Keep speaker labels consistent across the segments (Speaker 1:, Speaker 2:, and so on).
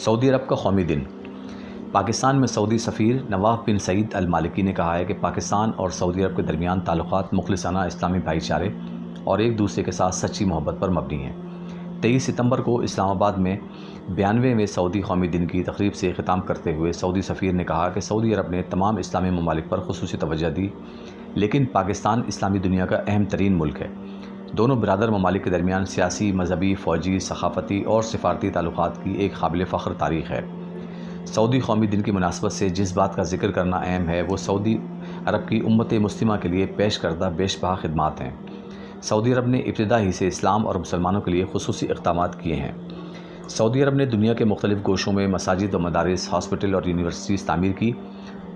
Speaker 1: سعودی عرب کا قومی دن۔ پاکستان میں سعودی سفیر نواف بن سعید المالکی نے کہا ہے کہ پاکستان اور سعودی عرب کے درمیان تعلقات مخلصانہ اسلامی بھائی چارے اور ایک دوسرے کے ساتھ سچی محبت پر مبنی ہیں۔ 23 ستمبر کو اسلام آباد میں 92ویں سعودی قومی دن کی تقریب سے خطاب کرتے ہوئے سعودی سفیر نے کہا کہ سعودی عرب نے تمام اسلامی ممالک پر خصوصی توجہ دی، لیکن پاکستان اسلامی دنیا کا اہم ترین ملک ہے۔ دونوں برادر ممالک کے درمیان سیاسی، مذہبی، فوجی، ثقافتی اور سفارتی تعلقات کی ایک قابل فخر تاریخ ہے۔ سعودی قومی دن کی مناسبت سے جس بات کا ذکر کرنا اہم ہے وہ سعودی عرب کی امت مسلمہ کے لیے پیش کردہ بیش بہا خدمات ہیں۔ سعودی عرب نے ابتدا ہی سے اسلام اور مسلمانوں کے لیے خصوصی اقدامات کیے ہیں۔ سعودی عرب نے دنیا کے مختلف گوشوں میں مساجد و مدارس، ہاسپٹل اور یونیورسٹیز تعمیر کی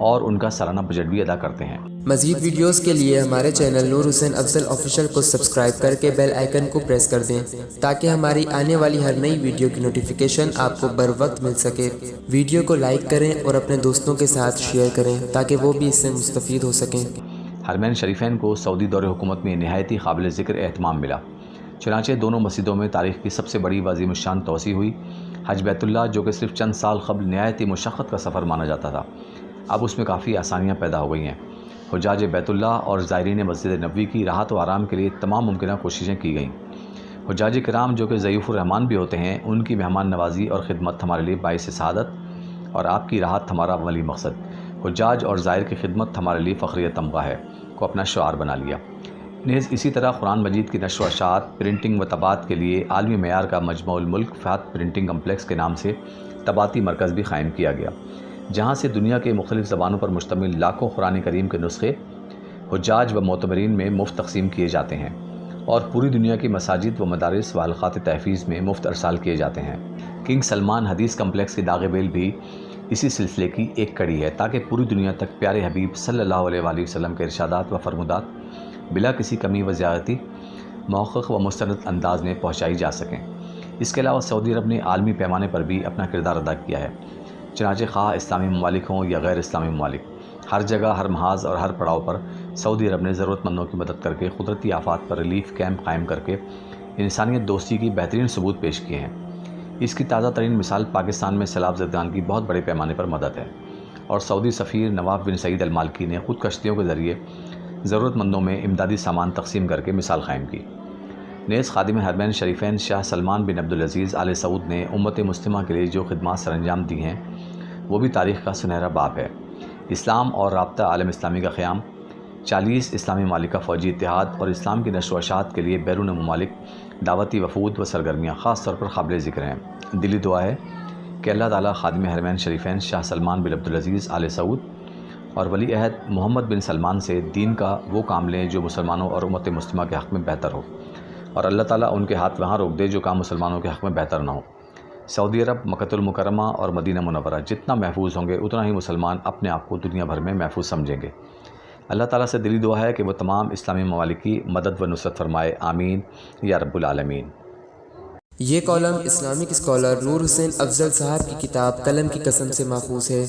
Speaker 1: اور ان کا سالانہ بجٹ بھی ادا کرتے ہیں۔
Speaker 2: مزید ویڈیوز کے لیے ہمارے چینل نور حسین افضل آفیشیل کو سبسکرائب کر کے بیل آئیکن کو پریس کر دیں تاکہ ہماری آنے والی ہر نئی ویڈیو کی نوٹیفیکیشن آپ کو بر وقت مل سکے۔ ویڈیو کو لائک کریں اور اپنے دوستوں کے ساتھ شیئر کریں تاکہ وہ بھی اس سے مستفید ہو سکیں۔
Speaker 1: حرمین شریفین کو سعودی دور حکومت میں نہایتی قابل ذکر اہتمام ملا۔ چنانچہ دونوں مسجدوں میں تاریخ کی سب سے بڑی وعظیم الشان توسیع ہوئی۔ حج بیت اللہ، جو کہ صرف چند سال قبل نہایتی مشقت کا سفر مانا جاتا تھا، اب اس میں کافی آسانیاں پیدا ہو گئی ہیں۔ حجاج بیت اللہ اور زائرین مسجد نبوی کی راحت و آرام کے لیے تمام ممکنہ کوششیں کی گئیں۔ حجاج کرام، جو کہ ضیوف الرحمان بھی ہوتے ہیں، ان کی مہمان نوازی اور خدمت ہمارے لیے باعث سعادت اور آپ کی راحت ہمارا عملی مقصد، حجاج اور زائر کی خدمت ہمارے لیے فخری تمغہ ہے، کو اپنا شعار بنا لیا۔ نیز اسی طرح قرآن مجید کی نشر و اشاعت، پرنٹنگ و طباعت کے لیے عالمی معیار کا مجمع الملک فہد پرنٹنگ کمپلیکس کے نام سے طباعتی مرکز بھی قائم کیا گیا، جہاں سے دنیا کے مختلف زبانوں پر مشتمل لاکھوں قرآن کریم کے نسخے حجاج و معتمرین میں مفت تقسیم کیے جاتے ہیں اور پوری دنیا کی مساجد و مدارس و حلقات تحفیظ میں مفت ارسال کیے جاتے ہیں۔ کنگ سلمان حدیث کمپلیکس کی داغ بیل بھی اسی سلسلے کی ایک کڑی ہے، تاکہ پوری دنیا تک پیارے حبیب صلی اللہ علیہ وآلہ وسلم کے ارشادات و فرمودات بلا کسی کمی و زیادتی محقق و مستند انداز میں پہنچائی جا سکیں۔ اس کے علاوہ سعودی عرب نے عالمی پیمانے پر بھی اپنا کردار ادا کیا ہے، چنانچہ خواہ اسلامی ممالک ہوں یا غیر اسلامی ممالک، ہر جگہ، ہر محاذ اور ہر پڑاؤ پر سعودی عرب نے ضرورت مندوں کی مدد کر کے قدرتی آفات پر ریلیف کیمپ قائم کر کے انسانیت دوستی کی بہترین ثبوت پیش کیے ہیں۔ اس کی تازہ ترین مثال پاکستان میں سیلاب زدگان کی بہت بڑے پیمانے پر مدد ہے، اور سعودی سفیر نواف بن سعید المالکی نے خود کشتیوں کے ذریعے ضرورت مندوں میں امدادی سامان تقسیم کر کے مثال قائم کی۔ نیز خادم حرمین شریفین شاہ سلمان بن عبدالعزیز آل سعود نے امت مسلمہ کے لیے جو خدمات سر انجام دی ہیں وہ بھی تاریخ کا سنہرا باب ہے۔ اسلام اور رابطہ عالم اسلامی کا قیام، 40 اسلامی ممالک کا فوجی اتحاد اور اسلام کی نشر و اشاعت کے لیے بیرون ممالک دعوتی وفود و سرگرمیاں خاص طور پر قابل ذکر ہیں۔ دلی دعا ہے کہ اللہ تعالیٰ خادم حرمین شریفین شاہ سلمان بن عبدالعزیز آل سعود اور ولی عہد محمد بن سلمان سے دین کا وہ کام لیں جو مسلمانوں اور امت مسلمہ کے حق میں بہتر ہو، اور اللہ تعالیٰ ان کے ہاتھ وہاں روک دے جو کام مسلمانوں کے حق میں بہتر نہ ہو۔ سعودی عرب، مکہ المکرمہ اور مدینہ منورہ جتنا محفوظ ہوں گے اتنا ہی مسلمان اپنے آپ کو دنیا بھر میں محفوظ سمجھیں گے۔ اللہ تعالیٰ سے دلی دعا ہے کہ وہ تمام اسلامی ممالک کی مدد و نصرت فرمائے، آمین یا رب العالمین۔
Speaker 2: یہ کالم اسلامک اسکالر نور حسین افضل صاحب کی کتاب قلم کی قسم سے ماخوذ ہے۔